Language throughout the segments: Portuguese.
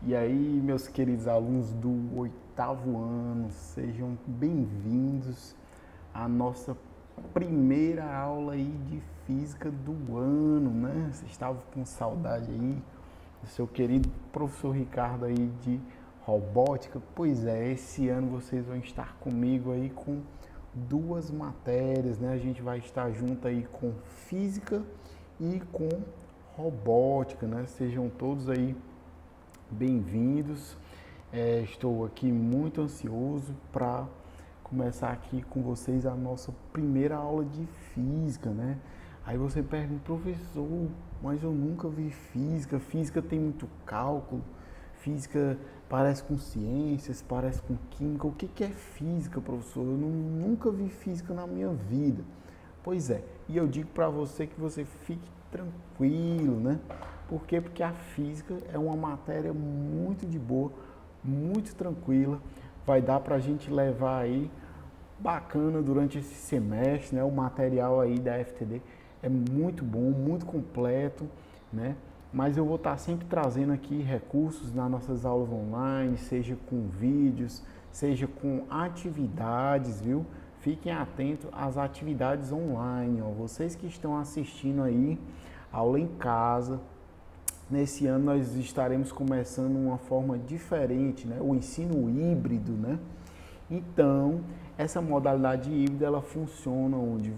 E aí, meus queridos alunos do oitavo ano, sejam bem-vindos à nossa primeira aula aí de física do ano, né? Vocês estavam com saudade aí do seu querido professor Ricardo aí de robótica? Pois é, esse ano vocês vão estar comigo aí com duas matérias, né? A gente vai estar junto aí com física e com robótica, né? Sejam todos aí bem-vindos. Estou aqui muito ansioso para começar aqui com vocês a nossa primeira aula de física, né? Aí você pergunta, professor, mas eu nunca vi física. Física tem muito cálculo, física parece com ciências, parece com química. O que é física, professor? Eu nunca vi física na minha vida. Pois é, e eu digo para você que você fique tranquilo, né? Por quê? Porque a física é uma matéria muito de boa, muito tranquila, vai dar para a gente levar aí bacana durante esse semestre, né? O material aí da FTD é muito bom, muito completo, né? Mas eu vou estar sempre trazendo aqui recursos nas nossas aulas online, seja com vídeos, seja com atividades, viu? Fiquem atentos às atividades online, ó. Vocês que estão assistindo aí aula em casa, nesse ano nós estaremos começando uma forma diferente, né? O ensino híbrido, né? Então, essa modalidade híbrida, ela funciona onde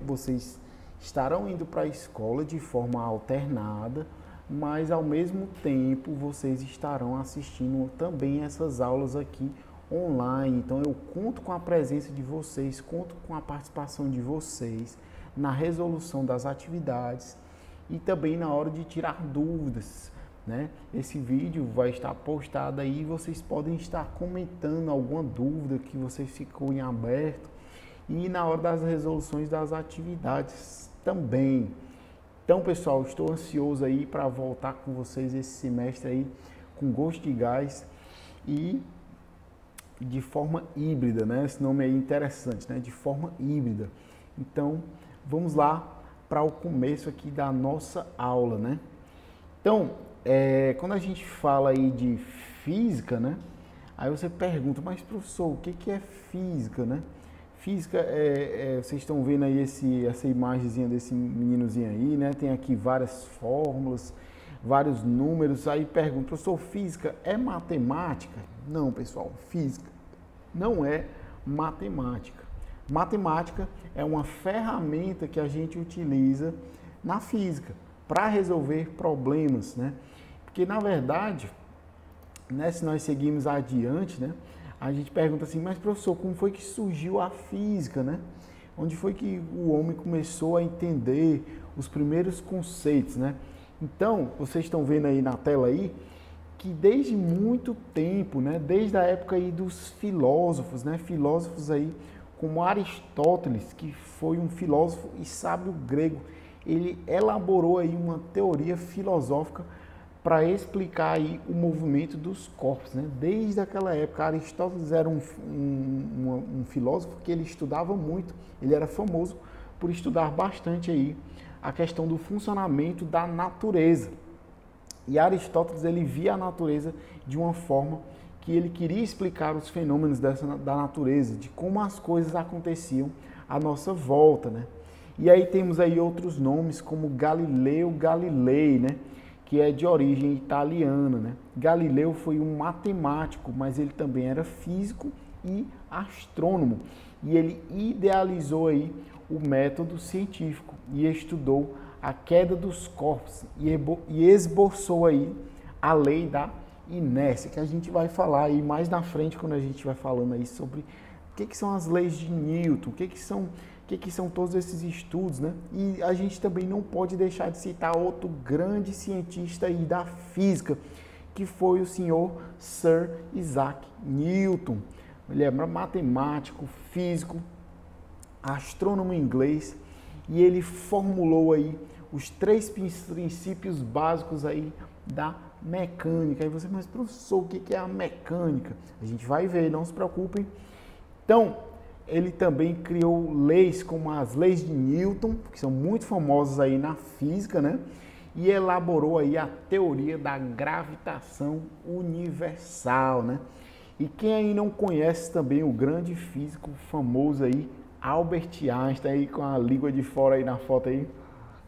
vocês estarão indo para a escola de forma alternada, mas ao mesmo tempo vocês estarão assistindo também essas aulas aqui online. Então, eu conto com a presença de vocês, conto com a participação de vocês na resolução das atividades e também na hora de tirar dúvidas, né? Esse vídeo vai estar postado aí e vocês podem estar comentando alguma dúvida que vocês ficou em aberto e na hora das resoluções das atividades também. Então, pessoal, estou ansioso aí para voltar com vocês esse semestre aí com gosto de gás e de forma híbrida, né? Esse nome aí é interessante, né? De forma híbrida. Então, vamos lá para o começo aqui da nossa aula, né? Então, quando a gente fala aí de física, né? Aí você pergunta, mas professor, o que é física, né? Física, vocês estão vendo aí essa imagenzinha desse meninozinho aí, né? Tem aqui várias fórmulas, vários números. Aí pergunta, professor, física é matemática? Não, pessoal, física não é matemática. Matemática é uma ferramenta que a gente utiliza na física para resolver problemas, né? Porque, na verdade, né, se nós seguimos adiante, né, a gente pergunta assim, mas professor, como foi que surgiu a física, né? Onde foi que o homem começou a entender os primeiros conceitos, né? Então, vocês estão vendo aí na tela aí, que desde muito tempo, né, desde a época aí dos filósofos, né, filósofos aí como Aristóteles, que foi um filósofo e sábio grego, ele elaborou aí uma teoria filosófica para explicar aí o movimento dos corpos, né? Desde aquela época, Aristóteles era um filósofo que ele estudava muito, ele era famoso por estudar bastante aí a questão do funcionamento da natureza. E Aristóteles, ele via a natureza de uma forma que ele queria explicar os fenômenos da natureza, de como as coisas aconteciam à nossa volta, né? E aí temos aí outros nomes como Galileu Galilei, né? Que é de origem italiana, né? Galileu foi um matemático, mas ele também era físico e astrônomo. E ele idealizou aí o método científico e estudou a queda dos corpos e esboçou aí a lei da inércia, que a gente vai falar aí mais na frente quando a gente vai falando aí sobre o que são as leis de Newton, o que são todos esses estudos, né? E a gente também não pode deixar de citar outro grande cientista aí da física, que foi o senhor Sir Isaac Newton. Ele é matemático, físico, astrônomo inglês, e ele formulou aí os 3 princípios básicos aí da mecânica. Aí você, mas professor, o que é a mecânica? A gente vai ver, não se preocupem. Então, ele também criou leis como as leis de Newton, que são muito famosas aí na física, né? e elaborou aí a teoria da gravitação universal, né? E quem aí não conhece também o grande físico famoso aí, Albert Einstein, aí com a língua de fora aí na foto aí,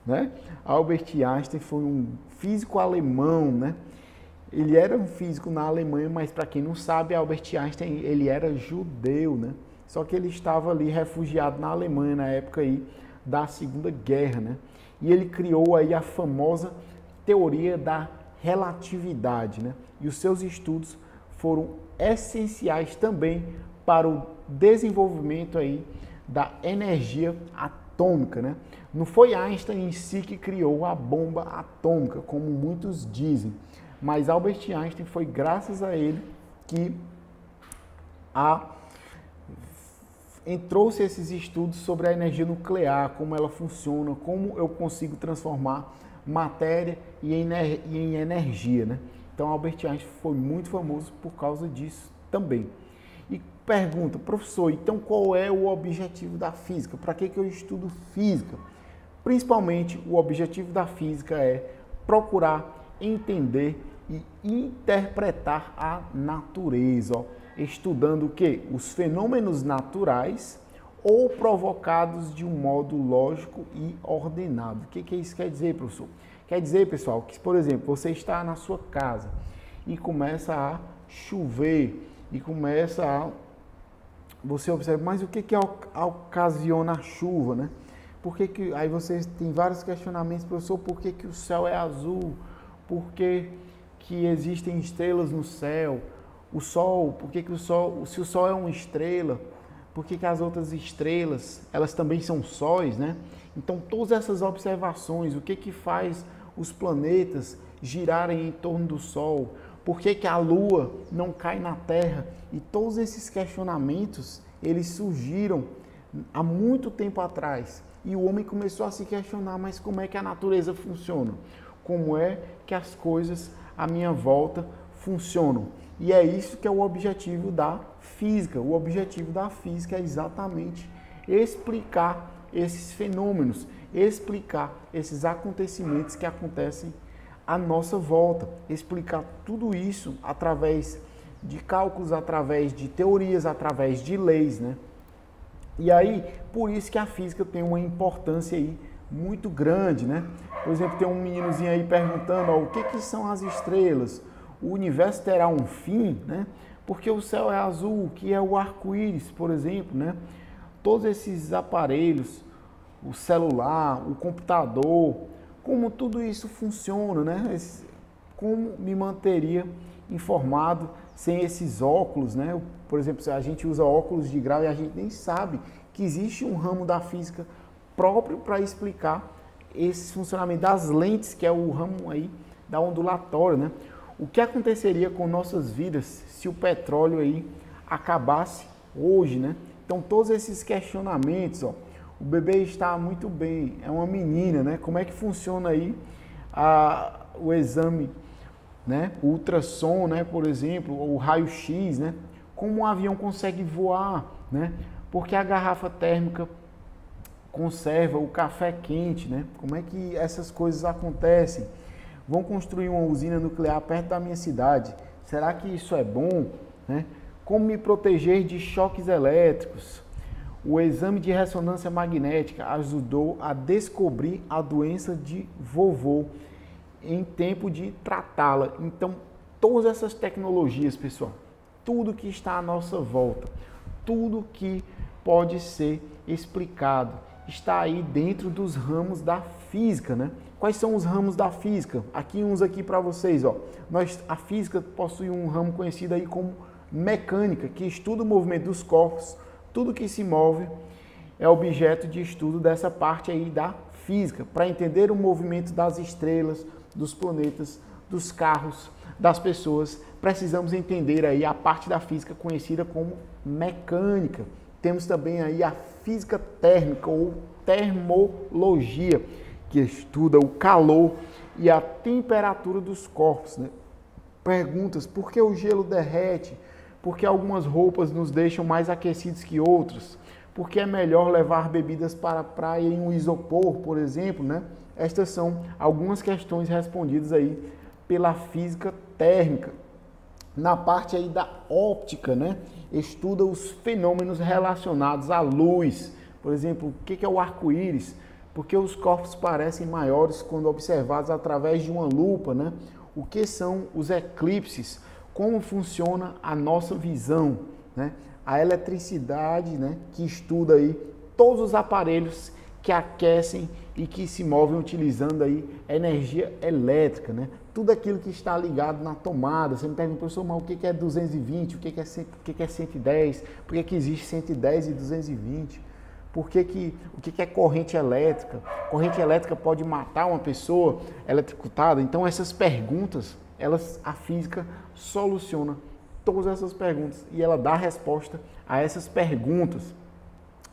né? Albert Einstein foi um físico alemão, né? Ele era um físico na Alemanha, mas para quem não sabe, Albert Einstein, ele era judeu, né? Só que ele estava ali refugiado na Alemanha na época aí da Segunda Guerra, né? E ele criou aí a famosa teoria da relatividade, né? E os seus estudos foram essenciais também para o desenvolvimento aí da energia atômica, né? Não foi Einstein em si que criou a bomba atômica, como muitos dizem, mas Albert Einstein foi graças a ele que trouxe esses estudos sobre a energia nuclear, como ela funciona, como eu consigo transformar matéria em energia, né? Então Albert Einstein foi muito famoso por causa disso também. E pergunta, professor, então qual é o objetivo da física? Para que eu estudo física? Principalmente o objetivo da física é procurar entender e interpretar a natureza, ó, estudando o quê? Os fenômenos naturais ou provocados de um modo lógico e ordenado. O que isso quer dizer, professor? Quer dizer, pessoal, que, por exemplo, você está na sua casa e começa a chover e você observa, mas o que ocasiona a chuva, né? Aí você tem vários questionamentos, professor, por que o céu é azul? Por que existem estrelas no céu? O Sol, por que o Sol, se o Sol é uma estrela, por que as outras estrelas, elas também são sóis, né? Então, todas essas observações, o que faz os planetas girarem em torno do Sol, por que a Lua não cai na Terra? E todos esses questionamentos, eles surgiram há muito tempo atrás. E o homem começou a se questionar, mas como é que a natureza funciona? Como é que as coisas à minha volta funcionam? E é isso que é o objetivo da física. O objetivo da física é exatamente explicar esses fenômenos, explicar esses acontecimentos que acontecem à nossa volta, explicar tudo isso através de cálculos, através de teorias, através de leis, né? E aí, por isso que a física tem uma importância aí muito grande, né? Por exemplo, tem um meninozinho aí perguntando, ó, o que são as estrelas? O universo terá um fim, né? Porque o céu é azul, que é o arco-íris, por exemplo, né? Todos esses aparelhos, o celular, o computador, como tudo isso funciona, né? Como me manteria informado sem esses óculos, né? Por exemplo, a gente usa óculos de grau e a gente nem sabe que existe um ramo da física próprio para explicar esse funcionamento das lentes, que é o ramo aí da ondulatória, né? O que aconteceria com nossas vidas se o petróleo aí acabasse hoje, né? Então, todos esses questionamentos, ó, o bebê está muito bem, é uma menina, né? Como é que funciona aí o exame, né? O ultrassom, né? Por exemplo, o raio-x, né? Como um avião consegue voar, né? Porque a garrafa térmica conserva o café quente, né? Como é que essas coisas acontecem? Vão construir uma usina nuclear perto da minha cidade. Será que isso é bom, né? Como me proteger de choques elétricos? O exame de ressonância magnética ajudou a descobrir a doença de vovô em tempo de tratá-la. Então, todas essas tecnologias, pessoal, tudo que está à nossa volta, tudo que pode ser explicado, está aí dentro dos ramos da física, né? Quais são os ramos da física? Aqui uns aqui para vocês, ó. A física possui um ramo conhecido aí como mecânica, que estuda o movimento dos corpos. Tudo que se move é objeto de estudo dessa parte aí da física. Para entender o movimento das estrelas, dos planetas, dos carros, das pessoas, precisamos entender aí a parte da física conhecida como mecânica. Temos também aí a física térmica ou termologia, que estuda o calor e a temperatura dos corpos, né? Perguntas, por que o gelo derrete? Por que algumas roupas nos deixam mais aquecidos que outras? Por que é melhor levar bebidas para a praia em um isopor, por exemplo, né? estas são algumas questões respondidas aí pela física térmica. Na parte aí da óptica, né, estuda os fenômenos relacionados à luz. Por exemplo, o que é o arco-íris? Porque os corpos parecem maiores quando observados através de uma lupa, né? O que são os eclipses? Como funciona a nossa visão, né? A eletricidade, né, que estuda aí todos os aparelhos que aquecem e que se movem utilizando aí energia elétrica, né? Tudo aquilo que está ligado na tomada. Você me pergunta, professor, mas o que é 220? O que é 110? Por que existe 110 e 220? O que é corrente elétrica? Corrente elétrica pode matar uma pessoa eletrocutada? Então essas perguntas, a física soluciona todas essas perguntas e ela dá resposta a essas perguntas.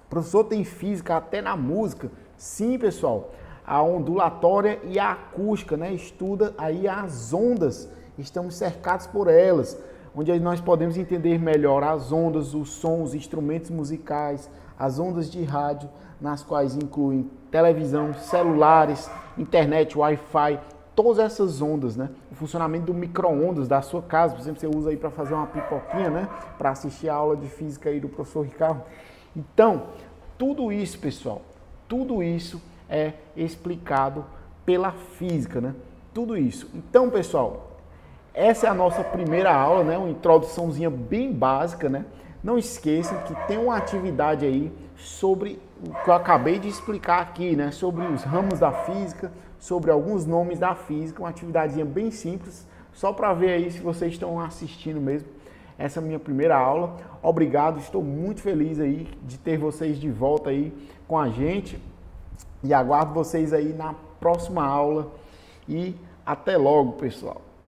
O professor tem física até na música? Sim, pessoal. A ondulatória e a acústica, né? Estuda aí as ondas, estamos cercados por elas, onde nós podemos entender melhor as ondas, os sons, os instrumentos musicais, as ondas de rádio, nas quais incluem televisão, celulares, internet, Wi-Fi, todas essas ondas, né? O funcionamento do micro-ondas da sua casa, por exemplo, você usa aí para fazer uma pipoquinha, né? Para assistir a aula de física aí do professor Ricardo. Então, tudo isso, pessoal, tudo isso é explicado pela física, né? Tudo isso. Então, pessoal, essa é a nossa primeira aula, né? Uma introduçãozinha bem básica, né? Não esqueçam que tem uma atividade aí sobre o que eu acabei de explicar aqui, né? Sobre os ramos da física, sobre alguns nomes da física, uma atividadezinha bem simples, só para ver aí se vocês estão assistindo mesmo. Essa é a minha primeira aula. Obrigado, estou muito feliz aí de ter vocês de volta aí com a gente e aguardo vocês aí na próxima aula e até logo, pessoal.